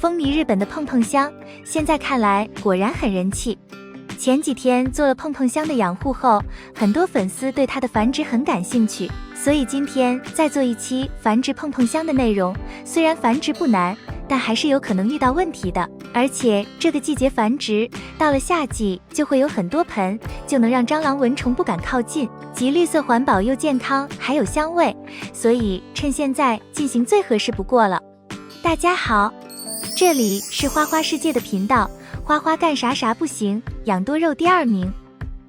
风靡日本的碰碰香，现在看来果然很人气。前几天做了碰碰香的养护后，很多粉丝对它的繁殖很感兴趣，所以今天再做一期繁殖碰碰香的内容。虽然繁殖不难，但还是有可能遇到问题的。而且这个季节繁殖，到了夏季就会有很多盆，就能让蟑螂蚊虫不敢靠近，既绿色环保又健康，还有香味，所以趁现在进行最合适不过了。大家好，这里是花花世界的频道，花花干啥啥不行，养多肉第2名。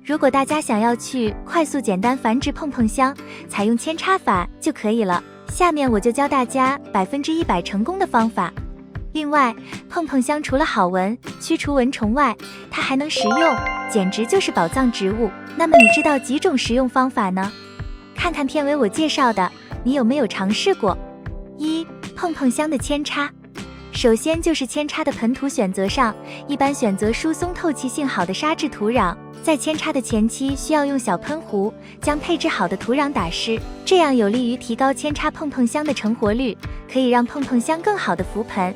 如果大家想要去快速简单繁殖碰碰香，采用扦插法就可以了。下面我就教大家100%成功的方法。另外，碰碰香除了好闻、驱除蚊虫外，它还能食用，简直就是宝藏植物。那么你知道几种食用方法呢？看看片尾我介绍的，你有没有尝试过？1. 碰碰香的扦插。首先就是扦插的盆土选择上，一般选择疏松透气性好的沙质土壤，在扦插的前期需要用小喷壶将配置好的土壤打湿，这样有利于提高扦插碰碰香的成活率，可以让碰碰香更好的浮盆。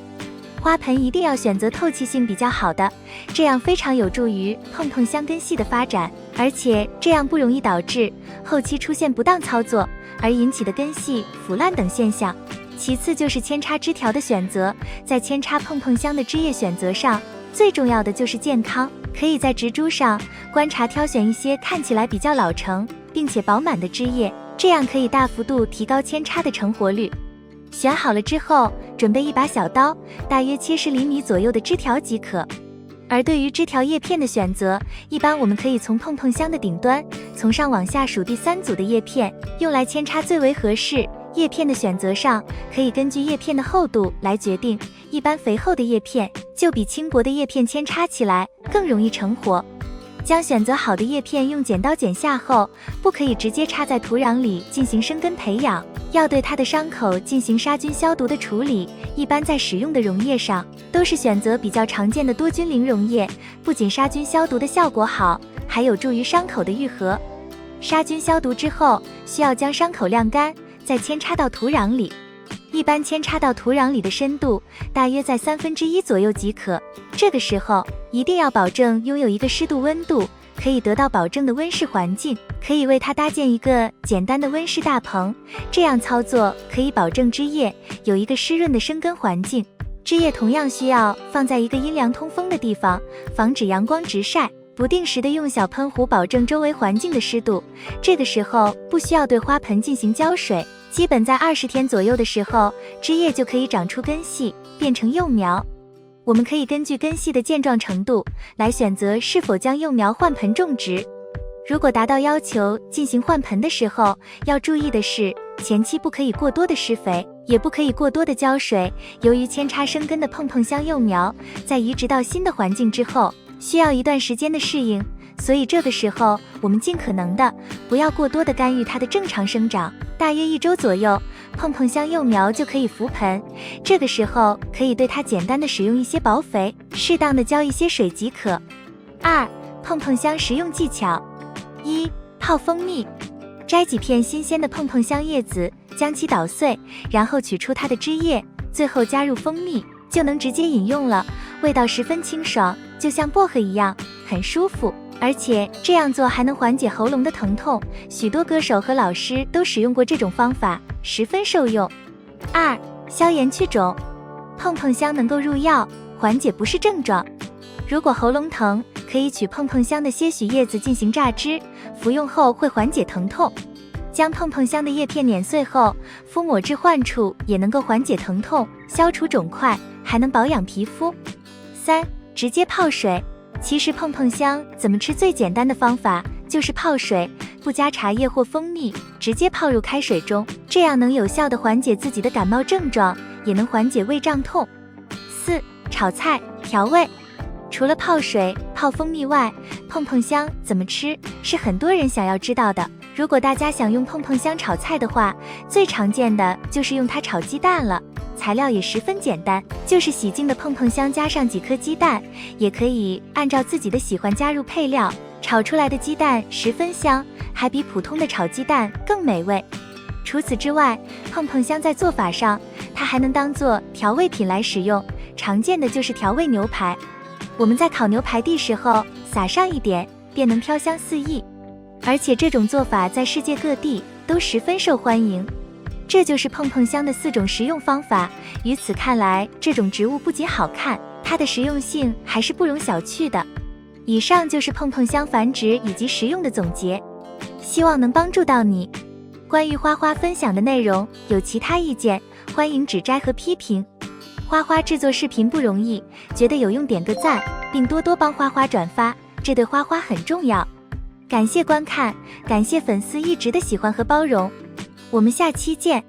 花盆一定要选择透气性比较好的，这样非常有助于碰碰香根系的发展，而且这样不容易导致后期出现不当操作而引起的根系腐烂等现象。其次就是扦插枝条的选择，在扦插碰碰香的枝叶选择上，最重要的就是健康，可以在植株上观察挑选一些看起来比较老成并且饱满的枝叶，这样可以大幅度提高扦插的成活率。选好了之后，准备一把小刀，大约切10厘米左右的枝条即可。而对于枝条叶片的选择，一般我们可以从碰碰香的顶端从上往下数第3组的叶片，用来扦插最为合适。叶片的选择上，可以根据叶片的厚度来决定，一般肥厚的叶片就比轻薄的叶片扦插起来更容易成活。将选择好的叶片用剪刀剪下后，不可以直接插在土壤里进行生根培养，要对它的伤口进行杀菌消毒的处理。一般在使用的溶液上，都是选择比较常见的多菌灵溶液，不仅杀菌消毒的效果好，还有助于伤口的愈合。杀菌消毒之后，需要将伤口晾干，再扦插到土壤里。一般扦插到土壤里的深度大约在1/3左右即可。这个时候一定要保证拥有一个湿度温度可以得到保证的温室环境，可以为它搭建一个简单的温室大棚，这样操作可以保证枝叶有一个湿润的生根环境。枝叶同样需要放在一个阴凉通风的地方，防止阳光直晒，不定时的用小喷壶保证周围环境的湿度。这个时候不需要对花盆进行浇水，基本在20天左右的时候，枝叶就可以长出根系，变成幼苗。我们可以根据根系的健壮程度来选择是否将幼苗换盆种植。如果达到要求进行换盆的时候，要注意的是，前期不可以过多的施肥，也不可以过多的浇水。由于扦插生根的碰碰香幼苗在移植到新的环境之后，需要一段时间的适应，所以这个时候我们尽可能的不要过多的干预它的正常生长。大约1周左右，碰碰香幼苗就可以浮盆，这个时候可以对它简单的使用一些薄肥，适当的浇一些水即可。2. 碰碰香食用技巧。1. 泡蜂蜜。摘几片新鲜的碰碰香叶子，将其捣碎，然后取出它的汁液，最后加入蜂蜜，就能直接饮用了。味道十分清爽，就像薄荷一样，很舒服。而且这样做还能缓解喉咙的疼痛，许多歌手和老师都使用过这种方法，十分受用。2. 消炎去肿。碰碰香能够入药，缓解不适症状。如果喉咙疼，可以取碰碰香的些许叶子进行榨汁，服用后会缓解疼痛。将碰碰香的叶片碾碎后，敷抹至患处，也能够缓解疼痛，消除肿块，还能保养皮肤。3. 直接泡水。其实碰碰香怎么吃最简单的方法就是泡水，不加茶叶或蜂蜜，直接泡入开水中，这样能有效地缓解自己的感冒症状，也能缓解胃胀痛。4. 炒菜调味。除了泡水、泡蜂蜜外，碰碰香怎么吃是很多人想要知道的。如果大家想用碰碰香炒菜的话，最常见的就是用它炒鸡蛋了。材料也十分简单，就是洗净的碰碰香加上几颗鸡蛋，也可以按照自己的喜欢加入配料，炒出来的鸡蛋十分香，还比普通的炒鸡蛋更美味。除此之外，碰碰香在做法上，它还能当做调味品来使用，常见的就是调味牛排。我们在烤牛排的时候撒上一点，便能飘香四溢。而且这种做法在世界各地都十分受欢迎。这就是碰碰香的4种食用方法。由此看来，这种植物不仅好看，它的实用性还是不容小觑的。以上就是碰碰香繁殖以及食用的总结，希望能帮助到你。关于花花分享的内容，有其他意见，欢迎指摘和批评。花花制作视频不容易，觉得有用点个赞，并多多帮花花转发，这对花花很重要。感谢观看，感谢粉丝一直的喜欢和包容，我们下期见。